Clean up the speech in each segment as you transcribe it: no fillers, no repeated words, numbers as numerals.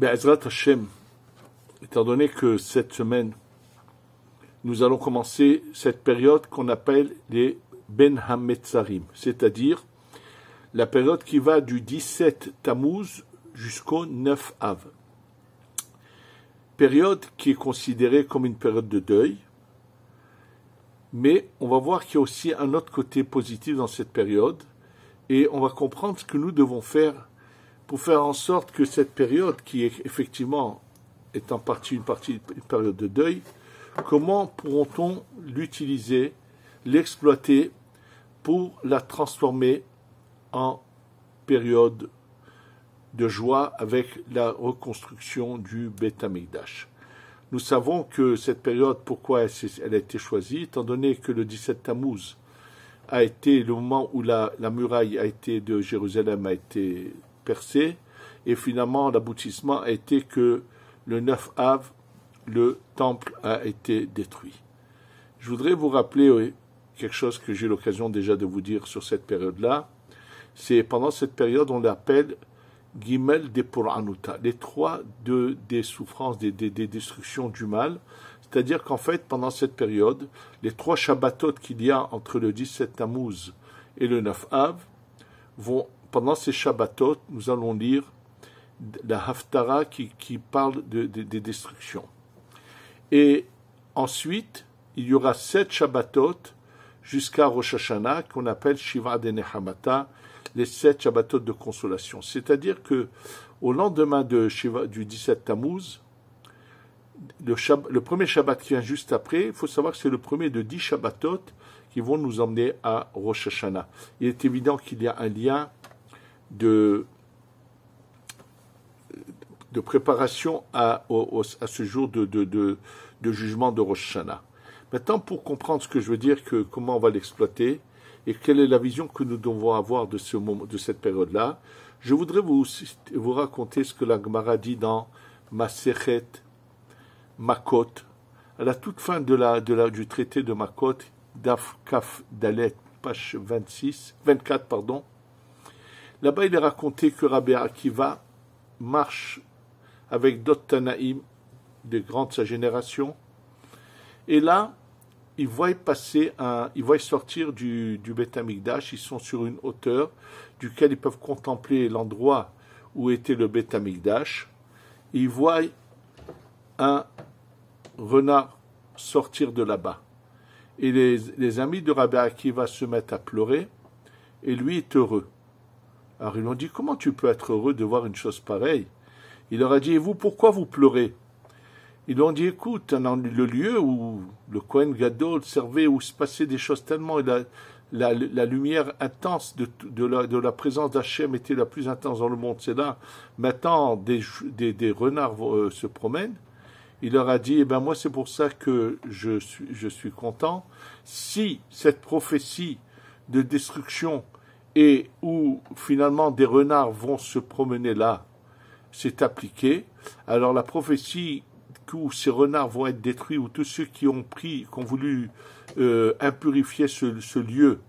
Be'ezrat Hashem, étant donné que cette semaine, nous allons commencer cette période qu'on appelle les Ben HaMetzarim, c'est-à-dire la période qui va du 17 Tammuz jusqu'au 9 Av. Période qui est considérée comme une période de deuil, mais on va voir qu'il y a aussi un autre côté positif dans cette période, et on va comprendre ce que nous devons faire pour faire en sorte que cette période, qui est effectivement est en partie une période de deuil, comment pourront-on l'utiliser, l'exploiter pour la transformer en période de joie avec la reconstruction du Beth Amikdash. Nous savons que cette période, pourquoi elle a été choisie, étant donné que le 17 Tammuz a été le moment où la muraille de Jérusalem a été percée, et finalement l'aboutissement a été que le 9 Av, le temple a été détruit. Je voudrais vous rappeler quelque chose que j'ai l'occasion déjà de vous dire sur cette période-là. C'est pendant cette période, on l'appelle Gimel de Puranuta, les trois des souffrances, des destructions du mal. C'est-à-dire qu'en fait, pendant cette période, les trois Shabbatot qu'il y a entre le 17 Tammuz et le 9 Av, pendant ces Shabbatot, nous allons lire la Haftara qui parle des destructions. Et ensuite, il y aura 7 Shabbatot jusqu'à Rosh Hashanah, qu'on appelle Shiva de Nehamata, les 7 Shabbatot de consolation. C'est-à-dire que au lendemain du 17 Tammuz, le premier Shabbat qui vient juste après, il faut savoir que c'est le premier de 10 Shabbatot qui vont nous emmener à Rosh Hashanah. Il est évident qu'il y a un lien de préparation à ce jour de jugement de Rosh Hashanah. Maintenant, pour comprendre ce que je veux dire, comment on va l'exploiter, et quelle est la vision que nous devons avoir de cette période-là, je voudrais vous raconter ce que la Gemara dit dans Masechet Makot, à la toute fin du traité de Makot, Daf Kaf Dalet, page 24, pardon. Là-bas, il est raconté que Rabbi Akiva marche avec d'autres Tanaïm, des grands de sa génération, et là, ils voient sortir du Beth Amikdash, ils sont sur une hauteur duquel ils peuvent contempler l'endroit où était le Beth Amikdash, et ils voient un renard sortir de là-bas. Et les amis de Rabbi Akiva se mettent à pleurer, et lui est heureux. Alors ils lui ont dit, comment tu peux être heureux de voir une chose pareille? Il leur a dit, et vous, pourquoi vous pleurez? Ils lui ont dit, écoute, le lieu où le Kohen Gadol servait, où se passaient des choses tellement, la lumière intense de la présence d'Hachem était la plus intense dans le monde, c'est là. Maintenant, des renards se promènent. Il leur a dit, eh ben moi c'est pour ça que je suis content. Si cette prophétie de destruction et où finalement des renards vont se promener là, c'est appliqué, alors la prophétie où ces renards vont être détruits, où tous ceux qui ont voulu impurifier ce lieu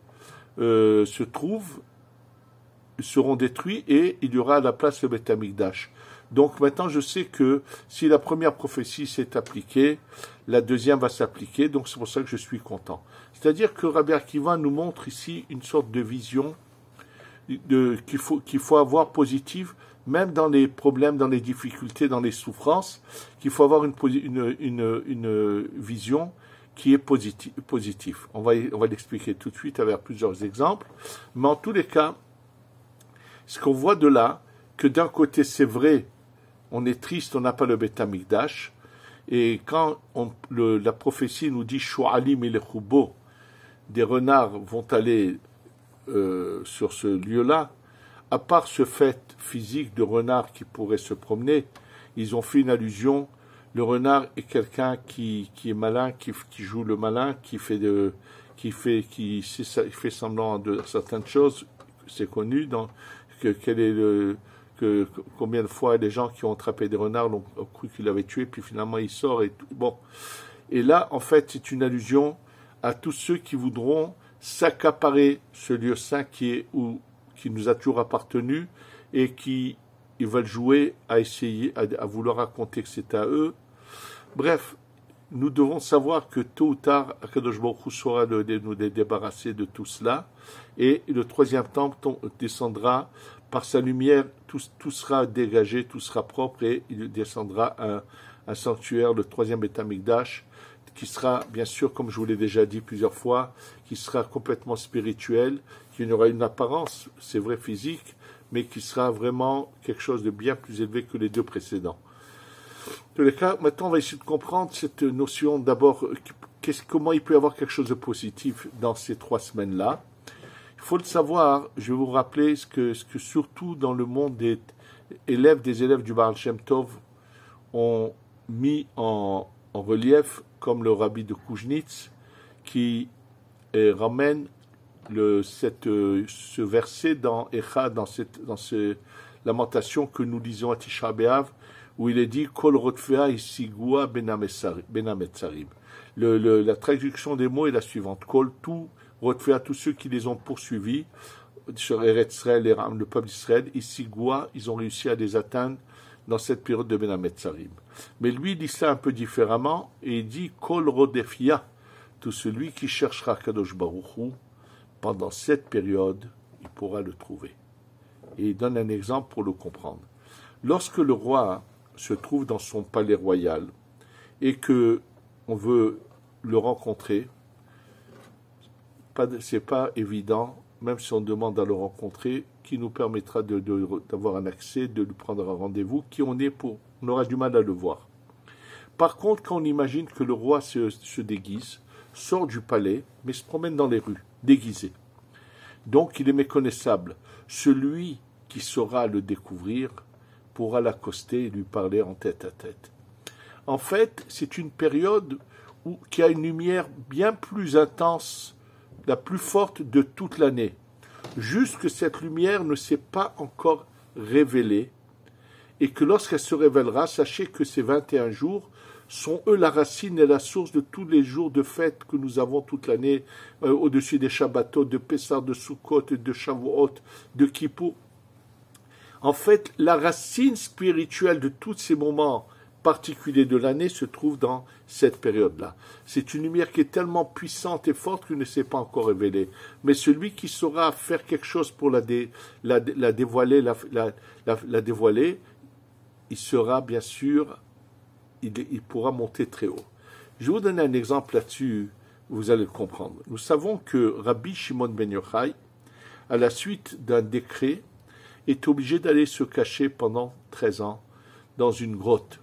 seront détruits, et il y aura à la place le Beth Amikdash. Donc maintenant je sais que si la première prophétie s'est appliquée, la deuxième va s'appliquer, donc c'est pour ça que je suis content. C'est-à-dire que Rabbi Akiva nous montre ici une sorte de vision qu'il faut avoir positive, même dans les problèmes, dans les difficultés, dans les souffrances, qu'il faut avoir une vision qui est positive. On va l'expliquer tout de suite avec plusieurs exemples, mais en tous les cas, ce qu'on voit de là, que d'un côté c'est vrai, on est triste, on n'a pas le Beth Amikdash, et quand la prophétie nous dit Shu'alim et Lechubo, des renards vont aller sur ce lieu-là, à part ce fait physique de renard qui pourrait se promener, ils ont fait une allusion. Le renard est quelqu'un qui est malin, qui joue le malin, qui fait semblant de certaines choses. C'est connu combien de fois les gens qui ont attrapé des renards ont cru qu'il avait tué, puis finalement il sort et tout. Bon. Et là, en fait, c'est une allusion à tous ceux qui voudront s'accaparer ce lieu saint qui nous a toujours appartenu et qui ils veulent jouer à essayer, à vouloir raconter que c'est à eux. Bref, nous devons savoir que tôt ou tard, Akadosh Baruch Hu saura nous débarrasser de tout cela, et le troisième temple descendra par sa lumière, tout sera dégagé, tout sera propre, et il descendra un sanctuaire, le troisième Beth Amikdash, qui sera, bien sûr, comme je vous l'ai déjà dit plusieurs fois, qui sera complètement spirituel, qui aura une apparence, c'est vrai, physique, mais qui sera vraiment quelque chose de bien plus élevé que les deux précédents. En tous les cas, maintenant, on va essayer de comprendre cette notion, d'abord, comment il peut y avoir quelque chose de positif dans ces 3 semaines-là. Il faut le savoir, je vais vous rappeler ce que surtout dans le monde des élèves du Baal Shem Tov ont mis en relief, comme le rabbi de Kouznitz, qui ramène ce verset dans Echa, dans ces lamentations que nous lisons à Tisha B'Av, où il est dit Kol Rotfea Isigua Benametzarim. La traduction des mots est la suivante: Kol, tout Rotfea, tous ceux qui les ont poursuivis sur Eretz Israël, le peuple d'Israël, Isigua, ils ont réussi à les atteindre dans cette période de Benametzarim. Mais lui, il dit ça un peu différemment, et il dit Kol Rodefia, tout celui qui cherchera Kadosh Baruch Hu, pendant cette période, il pourra le trouver. Et il donne un exemple pour le comprendre. Lorsque le roi se trouve dans son palais royal et que on veut le rencontrer, c'est pas évident, même si on demande à le rencontrer, qui nous permettra d'avoir un accès, de lui prendre un rendez-vous, on aura du mal à le voir. Par contre, quand on imagine que le roi se déguise, sort du palais, mais se promène dans les rues, déguisé. Donc il est méconnaissable. Celui qui saura le découvrir pourra l'accoster et lui parler en tête à tête. En fait, c'est une période qui a une lumière bien plus intense, la plus forte de toute l'année. Juste que cette lumière ne s'est pas encore révélée, et que lorsqu'elle se révélera, sachez que ces 21 jours sont eux la racine et la source de tous les jours de fête que nous avons toute l'année, au-dessus des Shabbatot, de Pessah, de Sukkot, de Shavuot, de Kippour. En fait, la racine spirituelle de tous ces moments particuliers de l'année se trouve dans cette période-là. C'est une lumière qui est tellement puissante et forte qu'elle ne s'est pas encore révélée. Mais celui qui saura faire quelque chose pour la dévoiler, il sera bien sûr, il pourra monter très haut. Je vais vous donner un exemple là-dessus, vous allez le comprendre. Nous savons que Rabbi Shimon ben Yochai, à la suite d'un décret, est obligé d'aller se cacher pendant 13 ans dans une grotte.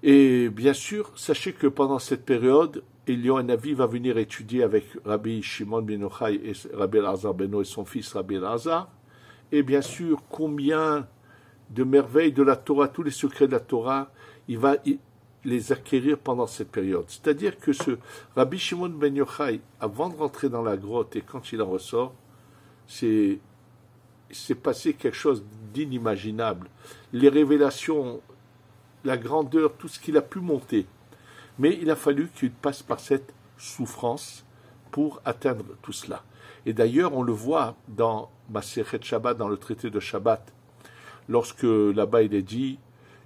Et bien sûr, sachez que pendant cette période, Eliyahu Hanavi va venir étudier avec Rabbi Shimon ben Yochai et Rabbi Elazar Beno et son fils Rabbi Elazar. Et bien sûr, combien de merveilles de la Torah, tous les secrets de la Torah, il va les acquérir pendant cette période. C'est-à-dire que ce Rabbi Shimon ben Yochai, avant de rentrer dans la grotte et quand il en ressort, c'est passé quelque chose d'inimaginable. Les révélations, la grandeur, tout ce qu'il a pu monter. Mais il a fallu qu'il passe par cette souffrance pour atteindre tout cela. Et d'ailleurs, on le voit dans Masechet Shabbat, dans le traité de Shabbat, lorsque là-bas il est dit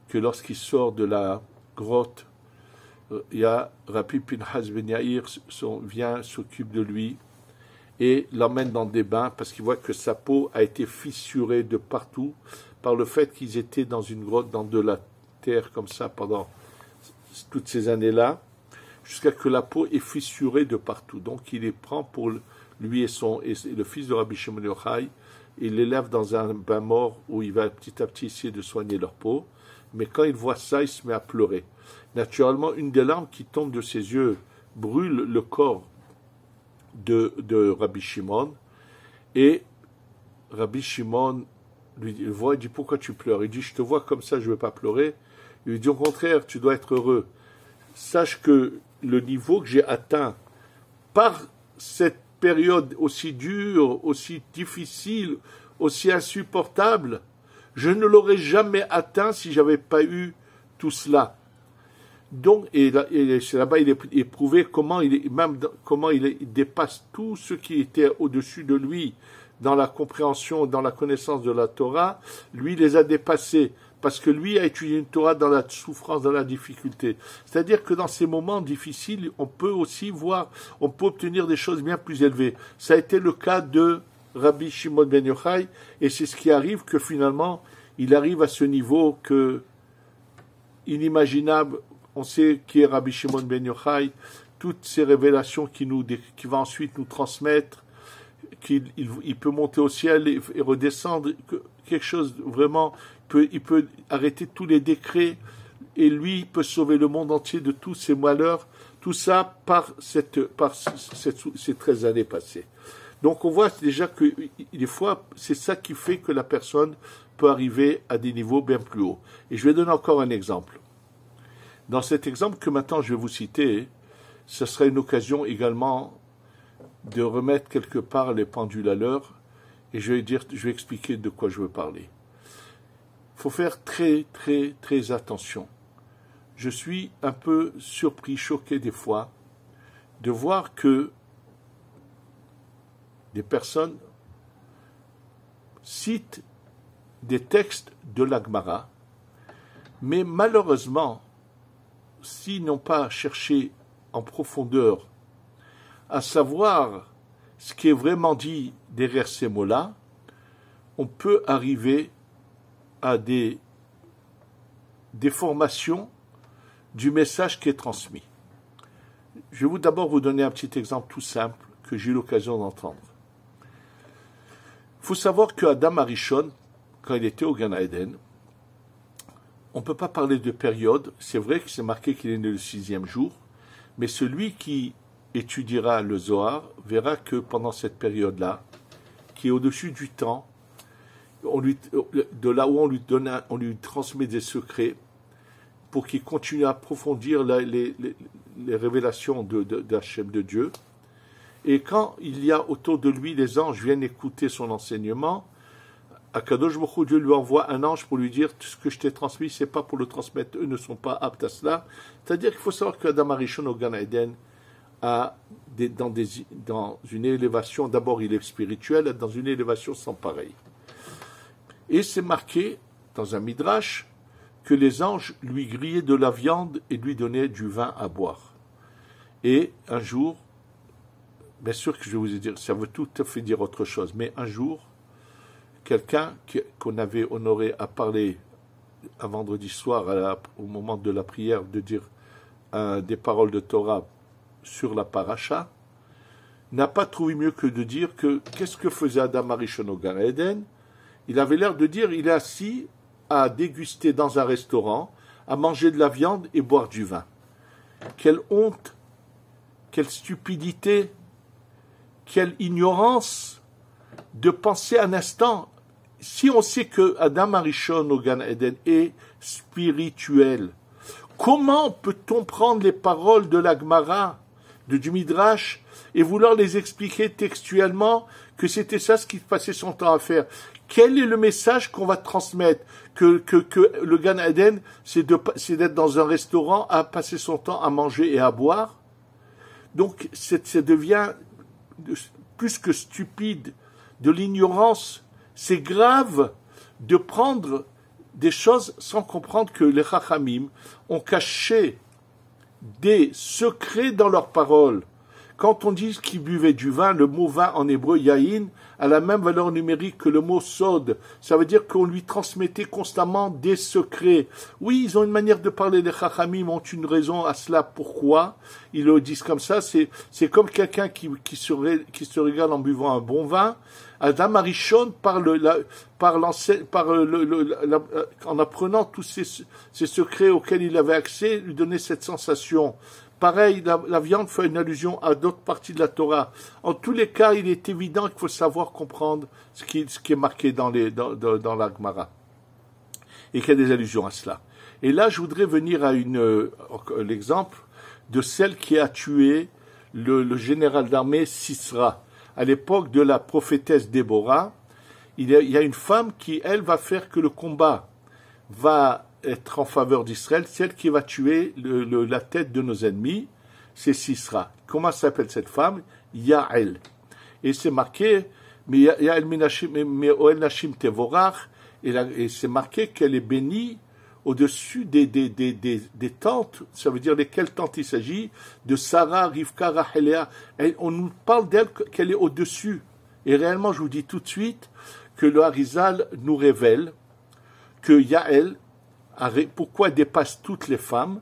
que lorsqu'il sort de la grotte, il y a Rabbi Pinhas ben Yair vient, s'occupe de lui et l'emmène dans des bains parce qu'il voit que sa peau a été fissurée de partout par le fait qu'ils étaient dans une grotte, dans de la terre comme ça pendant toutes ces années-là, jusqu'à que la peau est fissurée de partout. Donc il les prend pour lui et le fils de Rabbi Shimon Yochai, il les lève dans un bain mort où il va petit à petit essayer de soigner leur peau. Mais quand il voit ça, il se met à pleurer. Naturellement, une des larmes qui tombe de ses yeux brûle le corps de Rabbi Shimon. Et Rabbi Shimon le voit, il dit « Pourquoi tu pleures ?» Il dit « Je te vois comme ça, je ne veux pas pleurer. » Il lui dit « Au contraire, tu dois être heureux. Sache que le niveau que j'ai atteint par cette période aussi dure, aussi difficile, aussi insupportable, je ne l'aurais jamais atteint si j'avais pas eu tout cela. » Donc, et là-bas, il est éprouvé comment il dépasse tout ce qui était au-dessus de lui, dans la compréhension, dans la connaissance de la Torah, lui les a dépassés, parce que lui a étudié une Torah dans la souffrance, dans la difficulté. C'est-à-dire que dans ces moments difficiles, on peut aussi voir, on peut obtenir des choses bien plus élevées. Ça a été le cas de Rabbi Shimon ben Yochai, et c'est ce qui arrive que finalement, il arrive à ce niveau que inimaginable. On sait qui est Rabbi Shimon ben Yochai, toutes ces révélations qu'il va ensuite nous transmettre, qu'il peut monter au ciel et redescendre, quelque chose vraiment, il peut arrêter tous les décrets, et lui peut sauver le monde entier de tous ses malheurs, tout ça par ces 13 années passées. Donc on voit déjà que des fois, c'est ça qui fait que la personne peut arriver à des niveaux bien plus hauts. Et je vais donner encore un exemple. Dans cet exemple que maintenant je vais vous citer, ce sera une occasion également de remettre quelque part les pendules à l'heure, et je vais expliquer de quoi je veux parler. Il faut faire très, très, très attention. Je suis un peu surpris, choqué des fois, de voir que des personnes citent des textes de la Gemara, mais malheureusement, s'ils n'ont pas cherché en profondeur à savoir ce qui est vraiment dit derrière ces mots-là, on peut arriver à des déformations du message qui est transmis. Je vais d'abord vous donner un petit exemple tout simple que j'ai eu l'occasion d'entendre. Il faut savoir que Adam Arishon, quand il était au Gan Eden, on ne peut pas parler de période. C'est vrai que c'est marqué qu'il est né le 6e jour, mais celui qui étudiera le Zohar verra que pendant cette période-là, qui est au-dessus du temps, de là où on lui transmet des secrets pour qu'il continue à approfondir les révélations d'Hachem, de Dieu. Et quand il y a autour de lui, les anges viennent écouter son enseignement, Akadosh Baruch Hu, Dieu lui envoie un ange pour lui dire « Ce que je t'ai transmis, c'est pas pour le transmettre, eux ne sont pas aptes à cela. » C'est-à-dire qu'il faut savoir qu'Adam Arishon au Gan Eden dans une élévation, d'abord il est spirituel, dans une élévation sans pareil. Et c'est marqué dans un midrash que les anges lui grillaient de la viande et lui donnaient du vin à boire. Et un jour, bien sûr que je vais vous dire, ça veut tout à fait dire autre chose, mais un jour, quelqu'un qu'on avait honoré à parler un vendredi soir au moment de la prière de dire des paroles de Torah sur la paracha, n'a pas trouvé mieux que de dire que qu'est-ce que faisait Adam Arishon au Gan Eden. Il avait l'air de dire il est assis à déguster dans un restaurant, à manger de la viande et boire du vin. Quelle honte, quelle stupidité, quelle ignorance de penser un instant. Si on sait que Adam Arishon au Gan Eden est spirituel, comment peut-on prendre les paroles de la Gemara, du Midrash, et vouloir les expliquer textuellement que c'était ça ce qu'il passait son temps à faire? Quel est le message qu'on va transmettre? Que le Gan Eden, c'est d'être dans un restaurant à passer son temps à manger et à boire? Donc, ça devient plus que stupide, de l'ignorance. C'est grave de prendre des choses sans comprendre que les Chachamim ont caché des secrets dans leurs paroles. Quand on dit qu'ils buvaient du vin, le mot vin en hébreu, yaïn, a la même valeur numérique que le mot sod. Ça veut dire qu'on lui transmettait constamment des secrets. Oui, ils ont une manière de parler, les Chachamim ont une raison à cela. Pourquoi ils le disent comme ça? C'est comme quelqu'un qui se régale en buvant un bon vin. Adam Arishon, en apprenant tous ces secrets auxquels il avait accès, lui donnait cette sensation. Pareil, la viande fait une allusion à d'autres parties de la Torah. En tous les cas, il est évident qu'il faut savoir comprendre ce qui est marqué dans la Gemara. Et qu'il y a des allusions à cela. Et là, je voudrais venir à l'exemple de celle qui a tué le général d'armée Sisra. À l'époque de la prophétesse Déborah, il y a une femme qui, elle, va faire que le combat va être en faveur d'Israël. Celle qui va tuer la tête de nos ennemis, c'est Sisra. Comment s'appelle cette femme? Yael. Et c'est marqué, mais Yael Minashim, mais Oel Nashim Tevorach, et c'est marqué qu'elle est bénie au-dessus des tentes. Ça veut dire lesquelles tentes il s'agit? De Sarah, Rivka, Rachel, Léa. On nous parle d'elle qu'elle est au-dessus. Et réellement, je vous dis tout de suite que le Harizal nous révèle que Yael, pourquoi elle dépasse toutes les femmes?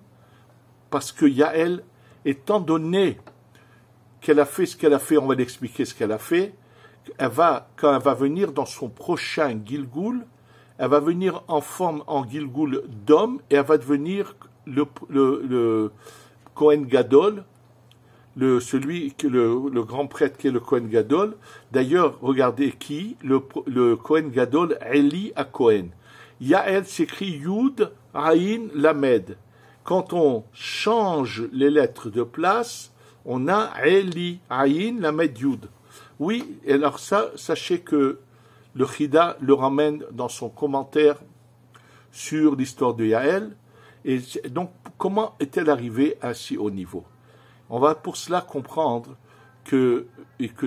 Parce que Yael, étant donné qu'elle a fait ce qu'elle a fait, on va l'expliquer ce qu'elle a fait, quand elle va venir dans son prochain Gilgoul, elle va venir en forme en Gilgoul d'homme et elle va devenir le Kohen Gadol, le grand prêtre qui est le Kohen Gadol. D'ailleurs, regardez qui, le Kohen Gadol, Eli à Kohen. Yael s'écrit Yud, Aïn, Lamed. Quand on change les lettres de place, on a Eli, Aïn, Lamed, Yud. Oui, et alors ça, sachez que le Chida le ramène dans son commentaire sur l'histoire de Yael. Et donc, comment est-elle arrivée à si haut niveau? On va pour cela comprendre et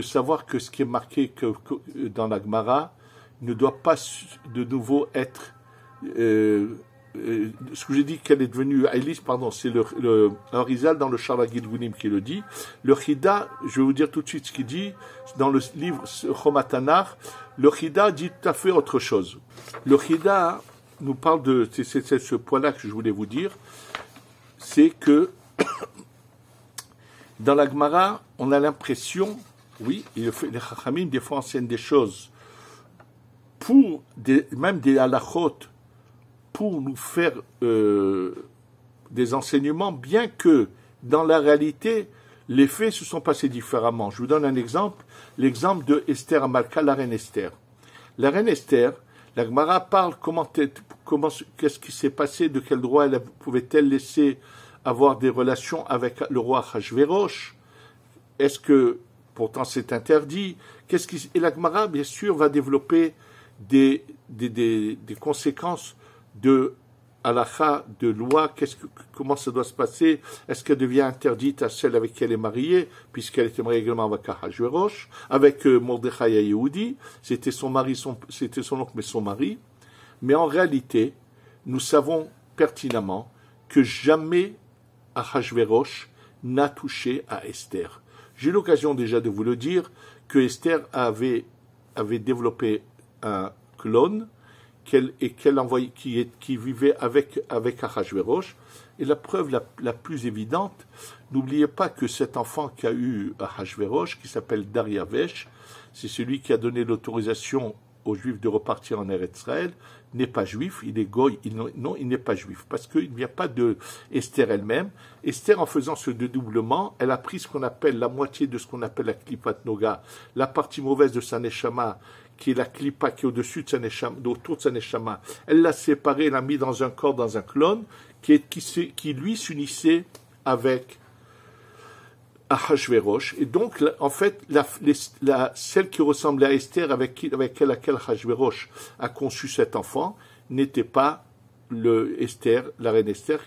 savoir que ce qui est marqué dans la Gemara ne doit pas de nouveau être ce que j'ai dit qu'elle est devenue Ailis, pardon, c'est le Harizal dans le Sharla Gilgulim qui le dit. Le Chida, je vais vous dire tout de suite ce qu'il dit, dans le livre Chomatanar, le Chida dit tout à fait autre chose. Le Chida nous parle c'est ce point-là que je voulais vous dire, c'est que dans la Gemara, on a l'impression, oui, les Chachamim des fois enseignent des choses pour même des halachot, pour nous faire des enseignements, bien que dans la réalité, les faits se sont passés différemment. Je vous donne un exemple, l'exemple de Esther Amalka, la reine Esther. La reine Esther, la Gemara parle qu'est-ce qui s'est passé, de quel droit elle pouvait-elle laisser avoir des relations avec le roi Achashverosh. Est-ce que, pourtant c'est interdit, et la Gemara, bien sûr, va développer des conséquences de halakha, de loi, comment ça doit se passer? Est-ce qu'elle devient interdite à celle avec qui elle est mariée, puisqu'elle était mariée également avec Achashverosh, avec Mordechai et Yehudi, c'était son oncle, mais son mari. Mais en réalité, nous savons pertinemment que jamais Achashverosh n'a touché à Esther. J'ai eu l'occasion déjà de vous le dire, que Esther avait développé un clone qu'elle envoyait, qui vivait avec Achashverosh. Et la preuve la plus évidente, n'oubliez pas que cet enfant qu'a eu Achashverosh, qui s'appelle Dariavesh, c'est celui qui a donné l'autorisation aux Juifs de repartir en Eretz Israël, n'est pas juif, il est goy, il n'est pas juif, parce qu'il n'y a pas de Esther elle-même. Esther, en faisant ce dédoublement, elle a pris ce qu'on appelle la moitié de ce qu'on appelle la Klipat Noga, la partie mauvaise de sa Neshama, qui est la Klipa qui est au-dessus de sa Neshama, autour de sa Neshama. Elle l'a séparée, elle l'a mis dans un corps, dans un clone, qui lui s'unissait avec Achashverosh. Et donc, en fait, celle qui ressemblait à Esther, avec laquelle Achashverosh a conçu cet enfant, n'était pas la reine Esther.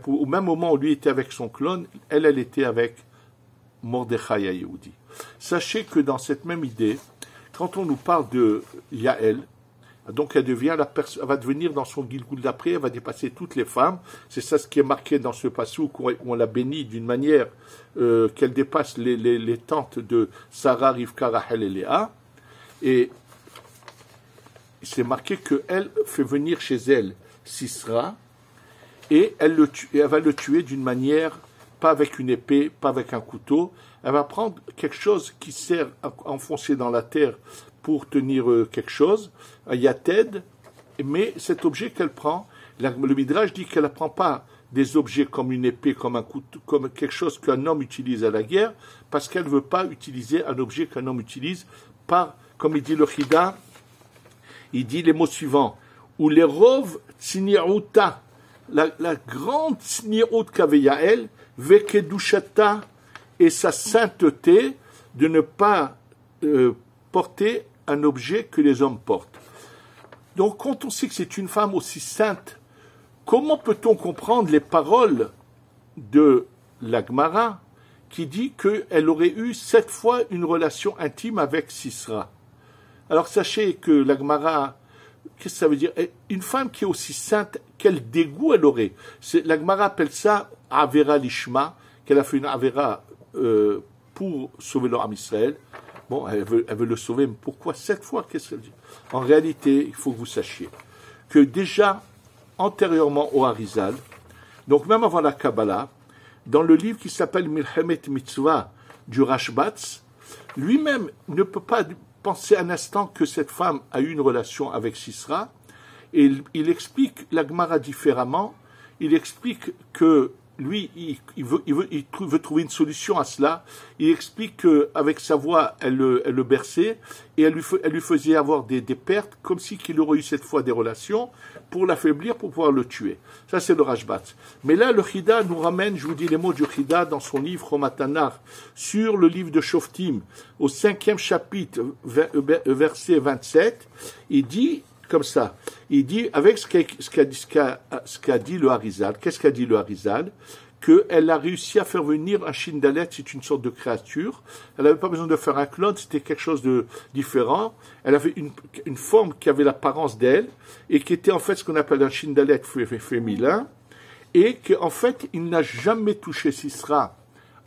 Au même moment où lui était avec son clone, elle était avec Mordechai Yehudi. Sachez que dans cette même idée, quand on nous parle de Yael, donc elle va devenir dans son Gilgoul d'après, elle va dépasser toutes les femmes. C'est ça ce qui est marqué dans ce passouk où on la bénit d'une manière qu'elle dépasse les tentes de Sarah, Rivka, Rachel et Léa. Et c'est marqué qu'elle fait venir chez elle Sisra et elle va le tuer d'une manière, pas avec une épée, pas avec un couteau. Elle va prendre quelque chose qui sert à enfoncer dans la terre pour tenir quelque chose, un yated, mais cet objet qu'elle prend, le Midrash dit qu'elle ne prend pas des objets comme une épée, comme un couteau, comme quelque chose qu'un homme utilise à la guerre, parce qu'elle ne veut pas utiliser un objet qu'un homme utilise comme il dit le Chida, il dit les mots suivants, ou les rov tsni'uta, la grande tsni'ut qu'avait Yael, vekedushata, et sa sainteté de ne pas porter un objet que les hommes portent. Donc, quand on sait que c'est une femme aussi sainte, comment peut-on comprendre les paroles de la Gemara qui dit qu'elle aurait eu 7 fois une relation intime avec Sisra? Alors sachez que la Gemara, qu'est-ce que ça veut dire? Une femme qui est aussi sainte, quel dégoût elle aurait. La Gemara appelle ça Avera Lishma, qu'elle a fait une Avera pour sauver leur âme Israël. Bon, elle veut le sauver, mais pourquoi 7 fois? Qu'est-ce qu'elle dit? En réalité, il faut que vous sachiez que déjà, antérieurement au Harizal, donc même avant la Kabbalah, dans le livre qui s'appelle Milchemet Mitzvah du Rashbatz, lui-même ne peut pas penser un instant que cette femme a eu une relation avec Sisra, et il explique la Gemara différemment. Il explique que lui, il veut trouver une solution à cela. Il explique qu'avec sa voix, elle le berçait, et elle lui faisait avoir des pertes, comme si qu'il aurait eu cette fois des relations, pour l'affaiblir, pour pouvoir le tuer. Ça, c'est le Rashbatz. Mais là, le Chida nous ramène, je vous dis les mots du Chida, dans son livre Romatanar, sur le livre de Shoftim, au 5e chapitre, verset 27, il dit comme ça. Il dit, avec ce qu'a dit le Harizal, qu'est-ce qu'a dit le Harizal? Qu'elle a réussi à faire venir un Shindalet, c'est une sorte de créature. Elle n'avait pas besoin de faire un clone, c'était quelque chose de différent. Elle avait une forme qui avait l'apparence d'elle, et qui était en fait ce qu'on appelle un Shindalet féminin, et qu'en fait, il n'a jamais touché Sisra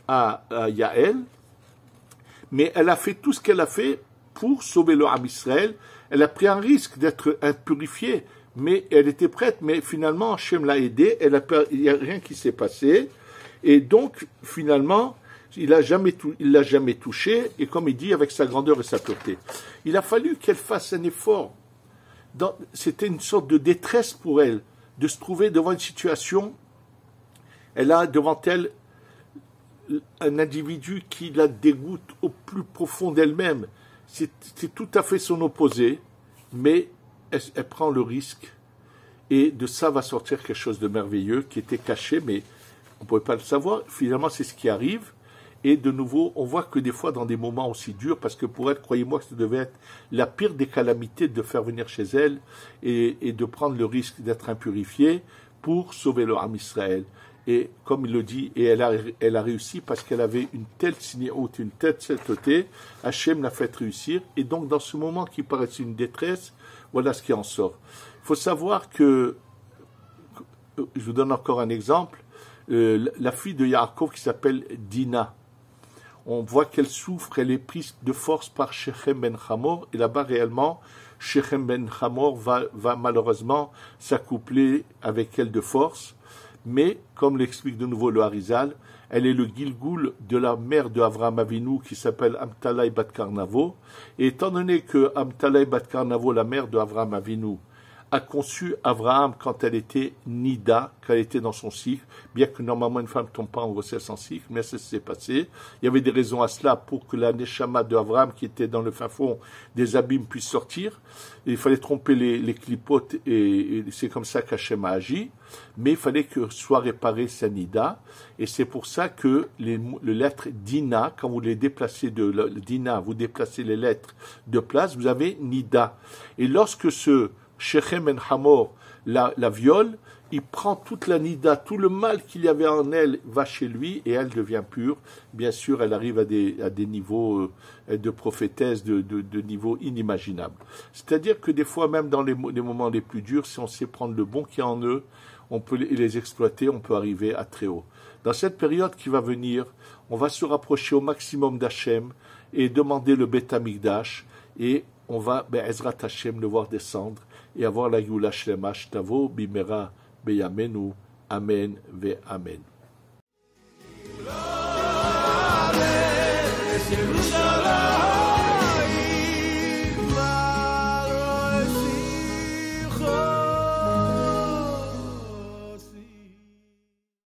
à Yael, mais elle a fait tout ce qu'elle a fait pour sauver le Ham Israël. Elle a pris un risque d'être impurifiée, mais elle était prête, mais finalement, Hachem l'a aidée, il n'y a rien qui s'est passé, et donc, finalement, il l'a jamais touchée, et comme il dit, avec sa grandeur et sa pureté. Il a fallu qu'elle fasse un effort. C'était une sorte de détresse pour elle, de se trouver devant une situation. Elle a devant elle un individu qui la dégoûte au plus profond d'elle-même. C'est tout à fait son opposé, mais elle prend le risque, et de ça va sortir quelque chose de merveilleux qui était caché, mais on ne pouvait pas le savoir. Finalement, c'est ce qui arrive, et de nouveau, on voit que des fois, dans des moments aussi durs, parce que pour elle, croyez-moi que ça devait être la pire des calamités de faire venir chez elle, et de prendre le risque d'être impurifiée pour sauver le Ham Israël. Et comme il le dit, et elle a réussi parce qu'elle avait une telle signéoute, une telle sainteté, Hachem l'a fait réussir. Et donc, dans ce moment qui paraissait une détresse, voilà ce qui en sort. Il faut savoir que, je vous donne encore un exemple, la fille de Yaakov qui s'appelle Dina, on voit qu'elle souffre, elle est prise de force par Shechem ben Hamor, et là-bas réellement, Shechem ben Hamor va malheureusement s'accoupler avec elle de force. Mais, comme l'explique de nouveau le Harizal, elle est le Gilgoul de la mère de Avraham Avinu qui s'appelle Amtalai Bat Karnavo. Et étant donné que Amtalai Bat Karnavo, la mère de Avraham Avinu, a conçu Avraham quand elle était Nida, quand elle était dans son cycle, bien que normalement une femme ne tombe pas en grossesse en cycle, mais ça s'est passé. Il y avait des raisons à cela pour que la Neshama de Avraham, qui était dans le fin fond des abîmes, puisse sortir. Et il fallait tromper les clipotes, et c'est comme ça qu'Hachem a agi. Mais il fallait que soit réparée sa Nida, et c'est pour ça que le lettre Dina, quand vous les déplacez Dina, vous déplacez les lettres de place, vous avez Nida. Et lorsque ce Shechem ben Hamor la viole, il prend toute la nida, tout le mal qu'il y avait en elle va chez lui, et elle devient pure. Bien sûr, elle arrive à des niveaux de prophétesse, de niveaux inimaginables. C'est-à-dire que des fois, même dans les moments les plus durs, si on sait prendre le bon qu'il y a en eux, on peut les exploiter, on peut arriver à très haut. Dans cette période qui va venir, on va se rapprocher au maximum d'Hachem et demander le Beth Amikdash, et on va, Ezrat Hashem, le voir descendre et avoir la Géoula Shlema Shtavo Bimera Beyamenu. Amen ve Amen.